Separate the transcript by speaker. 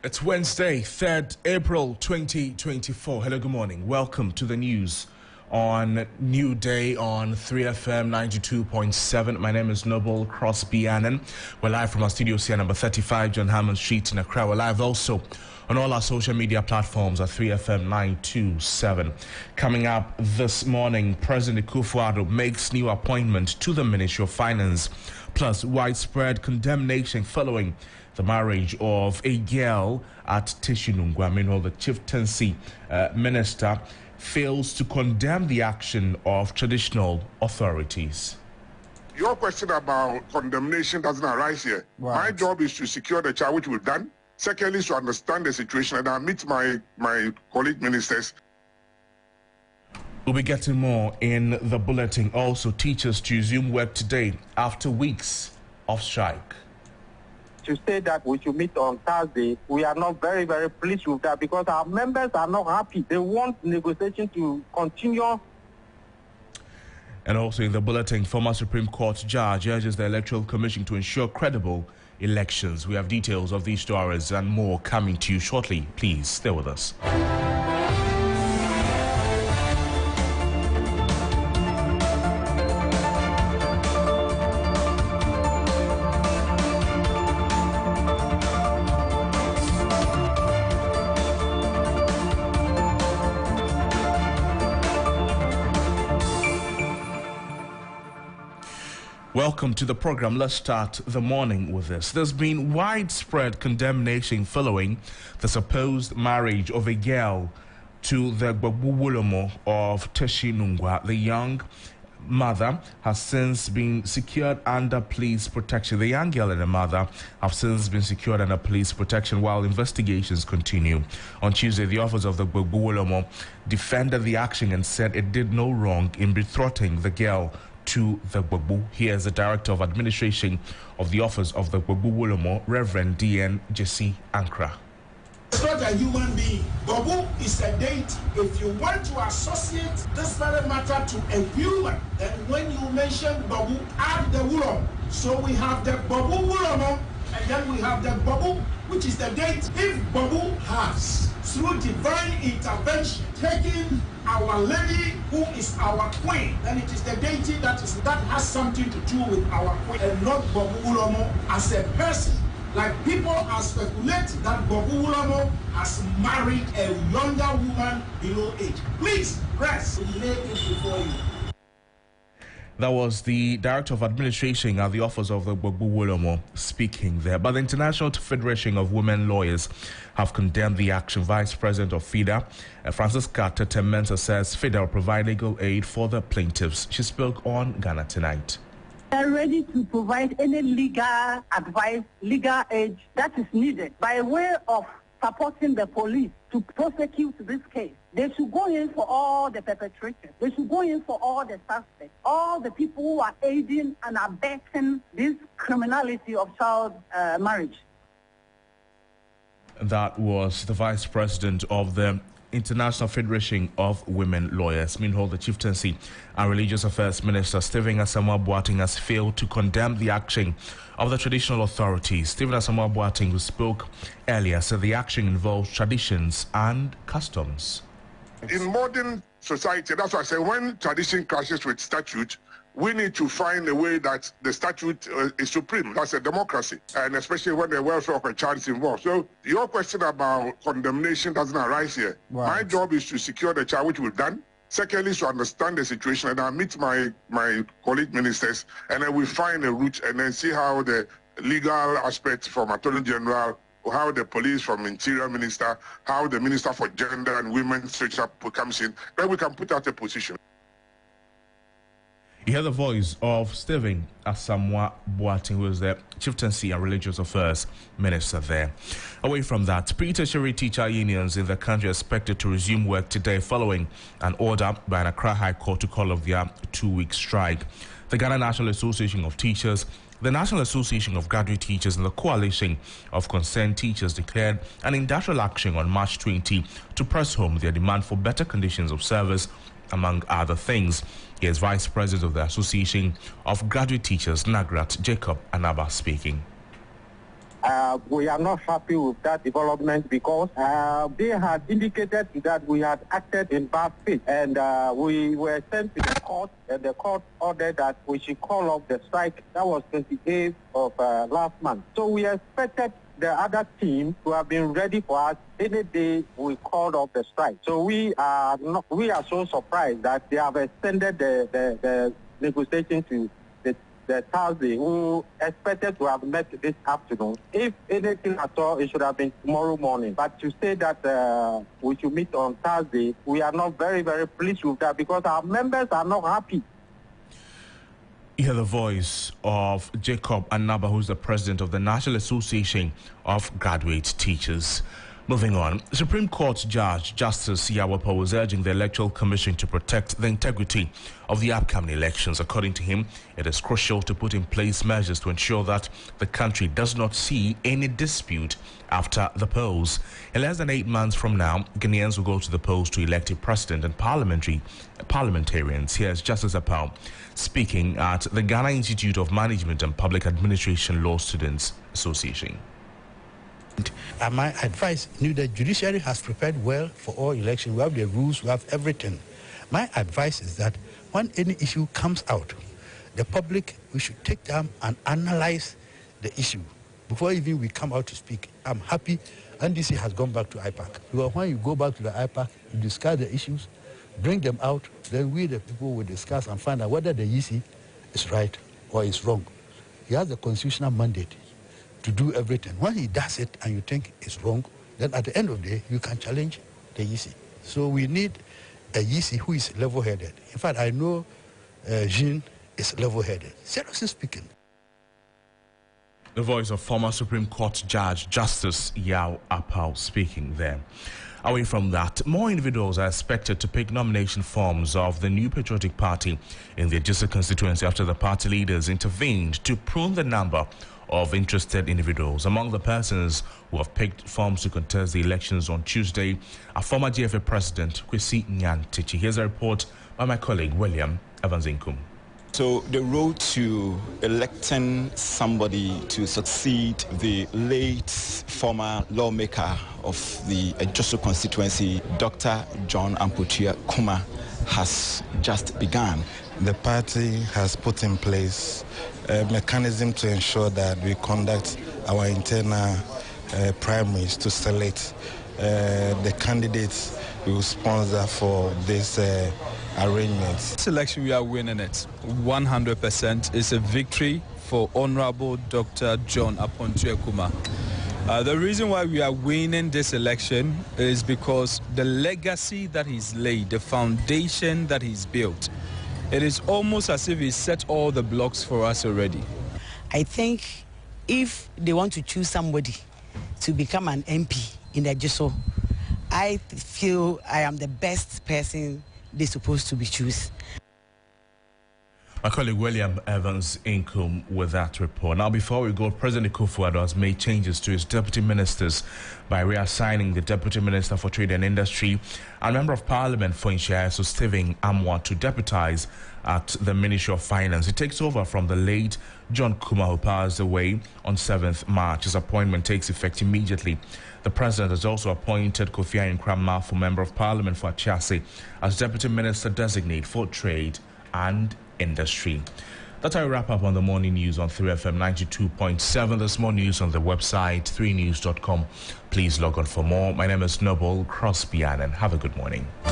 Speaker 1: It's Wednesday, 3rd April 2024. Hello, good morning. Welcome to the news on New Day on 3FM 92.7. My name is Noble Crosby Annan. We're live from our studio here, number 35, John Hammond Street in Accra. We're live also on all our social media platforms at 3FM 927. Coming up this morning, President Akufo-Addo makes new appointment to the Ministry of Finance, plus widespread condemnation following the marriage of a girl at Teshinungwa. Meanwhile, the chieftaincy minister fails to condemn the action of traditional authorities.
Speaker 2: Your question about condemnation doesn't arise here. Right. My job is to secure the child, which we've done. Secondly, is to understand the situation, and I meet my colleague ministers.
Speaker 1: We'll be getting more in the bulletin. Also, teachers to resume work today after weeks of strike.
Speaker 3: To say that we should meet on Thursday, we are not very, very pleased with that because our members are not happy. They want negotiation to continue.
Speaker 1: And also in the bulletin, former Supreme Court judge urges the Electoral Commission to ensure credible elections. We have details of these stories and more coming to you shortly. Please stay with us. Welcome to the program. Let's start the morning with this. There's been widespread condemnation following the supposed marriage of a girl to the Gbagbo Wolomo of Teshinungwa. The young mother has since been secured under police protection. The young girl and the mother have since been secured under police protection while investigations continue. On Tuesday, the office of the Gbagbo Wolomo defended the action and said it did no wrong in betrothing the girl to the Gbagbo. Here's the Director of Administration of the Office of the Gbagbo Wolomo, Reverend D.N. Jesse Ankra.
Speaker 4: It's not a human being. Gbagbo is a deity. If you want to associate this very matter to a human, then when you mention Gbagbo, add the Wolomo. So we have the Gbagbo Wolomo, and then we have the Gbagbo, which is the deity. If Gbagbo has, through divine intervention, taken our lady who is our queen, then it is the deity that has something to do with our queen, and not Gbagbo Wolomo as a person. Like people are speculating that Gbagbo Wolomo has married a younger woman below age. Please, press, lay it before you.
Speaker 1: That was the Director of Administration at the Office of the Gbagbo Wolomo speaking there. But the International Federation of Women Lawyers have condemned the action. Vice President of FIDA, Francisca Tete-Mensah, says FIDA will provide legal aid for the plaintiffs. She spoke on Ghana Tonight.
Speaker 5: They are ready to provide any legal advice, legal aid that is needed by way of supporting the police to prosecute this case. They should go in for all the perpetrators. They should go in for all the suspects, all the people who are aiding and abetting this criminality of child marriage.
Speaker 1: That was the Vice President of the International Federation of Women Lawyers. Meanwhile, the Chieftaincy and Religious Affairs Minister Stephen Asamoah Boateng has failed to condemn the action of the traditional authorities. Stephen Asamoah Boateng, who spoke earlier, said the action involves traditions and customs.
Speaker 2: In modern society, that's why I say when tradition clashes with statute, we need to find a way that the statute is supreme. That's a democracy, and especially when the welfare of a child is involved. So your question about condemnation doesn't arise here. Right. My job is to secure the child, which we've done. Secondly, is to understand the situation, and I meet my colleague ministers, and then we find a route, and then see how the legal aspects from Attorney General, how the police from Interior Minister, how the Minister for Gender and Women Social comes in, then we can put out a position.
Speaker 1: You hear the voice of Stephen Asamoah Boateng, who is the Chieftaincy and Religious Affairs Minister there. Away from that, pre-tertiary teacher unions in the country are expected to resume work today following an order by an Accra High Court to call off their 2-week strike. The Ghana National Association of Teachers, the National Association of Graduate Teachers, and the Coalition of Concerned Teachers declared an industrial action on March 20 to press home their demand for better conditions of service, among other things. Here's Vice President of the Association of Graduate Teachers, Nagrat Jacob Anaba, speaking.
Speaker 3: We are not happy with that development because they had indicated that we had acted in bad faith, and we were sent to the court, and the court ordered that we should call off the strike. That was 28th of last month. So we expected the other team to have been ready for us any day we called off the strike. So we are so surprised that they have extended the negotiation to the Thursday. We expected to have met this afternoon. If anything at all, it should have been tomorrow morning. But to say that we should meet on Thursday, we are not very, very pleased with that because our members are not happy.
Speaker 1: You hear the voice of Jacob Anaba, who's the president of the National Association of Graduate Teachers. Moving on, Supreme Court Judge Justice Yawapa was urging the Electoral Commission to protect the integrity of the upcoming elections. According to him, it is crucial to put in place measures to ensure that the country does not see any dispute after the polls. In less than 8 months from now, Ghanaians will go to the polls to elect a president and parliamentarians. Here's Justice Apau speaking at the Ghana Institute of Management and Public Administration Law Students Association.
Speaker 6: My advice, the judiciary has prepared well for all elections. We have the rules, we have everything. My advice is that when any issue comes out, the public, we should take time and analyze the issue before even we come out to speak. I'm happy NDC has gone back to IPAC. Because when you go back to the IPAC, you discuss the issues, bring them out, then we, the people, will discuss and find out whether the EC is right or is wrong. He has a constitutional mandate to do everything. When he does it and you think it's wrong, then at the end of the day, you can challenge the EC. So we need a EC who is level-headed. In fact, I know Jean is level-headed. Seriously speaking.
Speaker 1: The voice of former Supreme Court Judge Justice Yao Apau speaking there. Away from that, more individuals are expected to pick nomination forms of the New Patriotic Party in the Ajisa constituency after the party leaders intervened to prune the number of interested individuals. Among the persons who have picked forms to contest the elections on Tuesday are former GFA President Kwesi Nyantakyi. Here's a report by my colleague William Evansinkum.
Speaker 7: So the road to electing somebody to succeed the late former lawmaker of the Ajisa constituency, Dr. John Ampotua Kumah, has just begun.
Speaker 8: The party has put in place a mechanism to ensure that we conduct our internal primaries to select the candidates we will sponsor for this arrangement.
Speaker 9: This election, we are winning it 100%. It's a victory for Honorable Dr. John Ampotua Kumah. The reason why we are winning this election is because the legacy that he's laid, the foundation that he's built, it is almost as if he set all the blocks for us already.
Speaker 10: I think if they want to choose somebody to become an MP in the Ajisa, I feel I am the best person they're supposed to be choose.
Speaker 1: My colleague William Evans Inkum with that report. Now, before we go, President Akufo-Addo has made changes to his deputy ministers by reassigning the Deputy Minister for Trade and Industry and Member of Parliament for Inshiaso, Stephen Amwa, to deputize at the Ministry of Finance. He takes over from the late John Kumah, who passed away on 7th March. His appointment takes effect immediately. The President has also appointed Kofi Ayinkrama for Member of Parliament for Achiase as Deputy Minister Designate for Trade and Industry. That's how we wrap up on the morning news on 3FM 92.7. There's more news on the website 3news.com. Please log on for more. My name is Noble Crosby, and have a good morning.